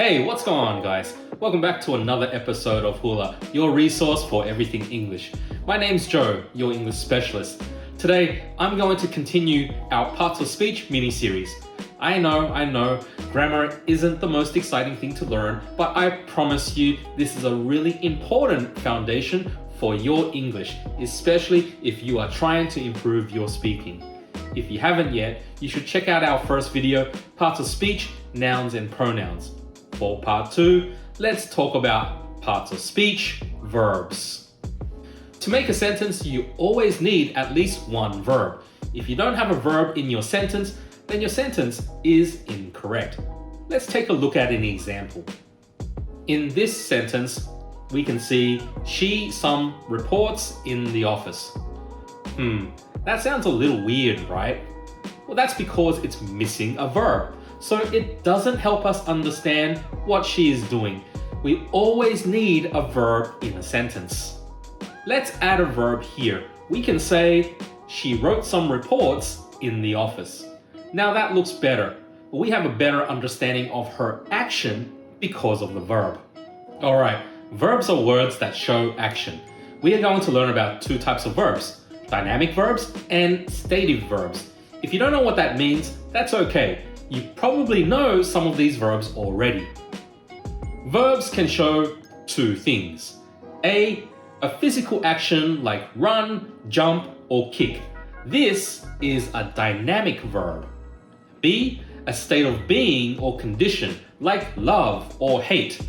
Hey, what's going on, guys? Welcome back to another episode of Hula, your resource for everything English. My name's Joe, your English specialist. Today, I'm going to continue our Parts of Speech mini-series. I know, grammar isn't the most exciting thing to learn, but I promise you this is a really important foundation for your English, especially if you are trying to improve your speaking. If you haven't yet, you should check out our first video, Parts of Speech, Nouns and Pronouns. For part 2, let's talk about parts of speech, verbs. To make a sentence, you always need at least one verb. If you don't have a verb in your sentence, then your sentence is incorrect. Let's take a look at an example. In this sentence, we can see she some reports in the office. That sounds a little weird, right? Well, that's because it's missing a verb. So it doesn't help us understand what she is doing. We always need a verb in a sentence. Let's add a verb here. We can say, she wrote some reports in the office. Now that looks better. We have a better understanding of her action because of the verb. Alright, verbs are words that show action. We are going to learn about two types of verbs, dynamic verbs and stative verbs. If you don't know what that means, that's okay. You probably know some of these verbs already. Verbs can show two things. A physical action like run, jump, or kick. This is a dynamic verb. B, a state of being or condition like love or hate.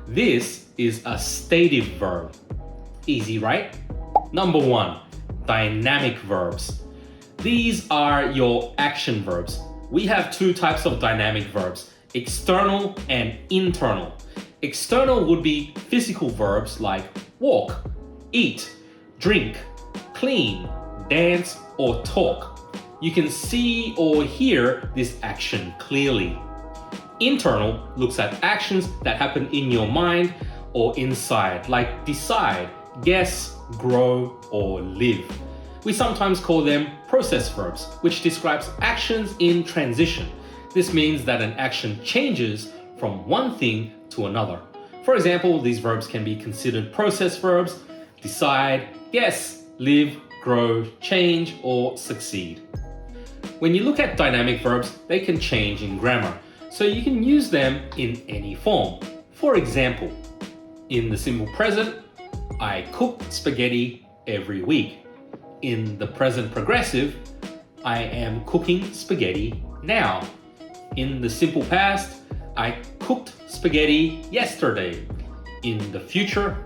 This is a stative verb. Easy, right? Number 1, dynamic verbs. These are your action verbs. We have two types of dynamic verbs, external and internal. External would be physical verbs like walk, eat, drink, clean, dance, or talk. You can see or hear this action clearly. Internal looks at actions that happen in your mind or inside, like decide, guess, grow, or live. We sometimes call them process verbs, which describes actions in transition. This means that an action changes from one thing to another. For example, these verbs can be considered process verbs: decide, guess, live, grow, change, or succeed. When you look at dynamic verbs, they can change in grammar, so you can use them in any form. For example, in the simple present, I cook spaghetti every week. In the present progressive, I am cooking spaghetti now. In the simple past, I cooked spaghetti yesterday. In the future,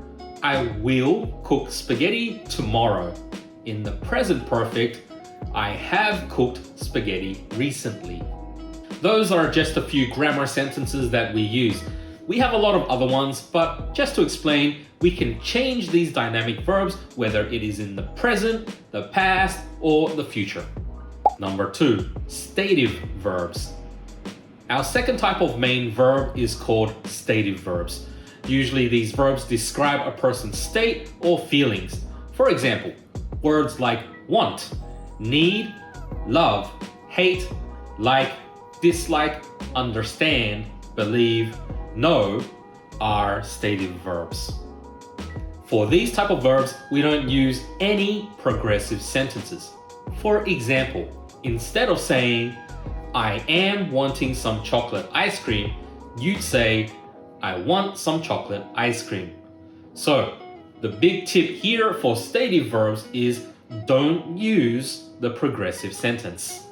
I will cook spaghetti tomorrow. In the present perfect, I have cooked spaghetti recently. Those are just a few grammar sentences that we use. We have a lot of other ones, but just to explain, we can change these dynamic verbs whether it is in the present, the past, or the future. Number 2, stative verbs. Our second type of main verb is called stative verbs. Usually these verbs describe a person's state or feelings. For example, words like want, need, love, hate, like, dislike, understand, believe, know are stative verbs. For these type of verbs, we don't use any progressive sentences. For example, instead of saying, I am wanting some chocolate ice cream, you'd say, I want some chocolate ice cream. So, the big tip here for stative verbs is don't use the progressive sentence.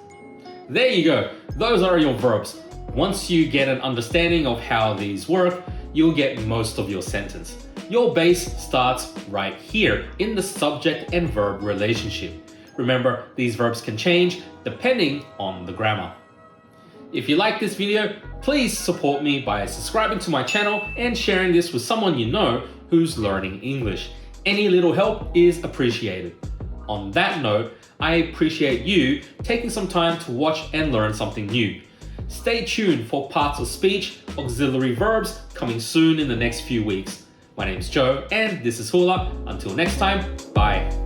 There you go. Those are your verbs. Once you get an understanding of how these work, you'll get most of your sentence. Your base starts right here in the subject and verb relationship. Remember, these verbs can change depending on the grammar. If you like this video, please support me by subscribing to my channel and sharing this with someone you know who's learning English. Any little help is appreciated. On that note, I appreciate you taking some time to watch and learn something new. Stay tuned for parts of speech, auxiliary verbs coming soon in the next few weeks. My name's Joe and this is Hula. Until next time, bye.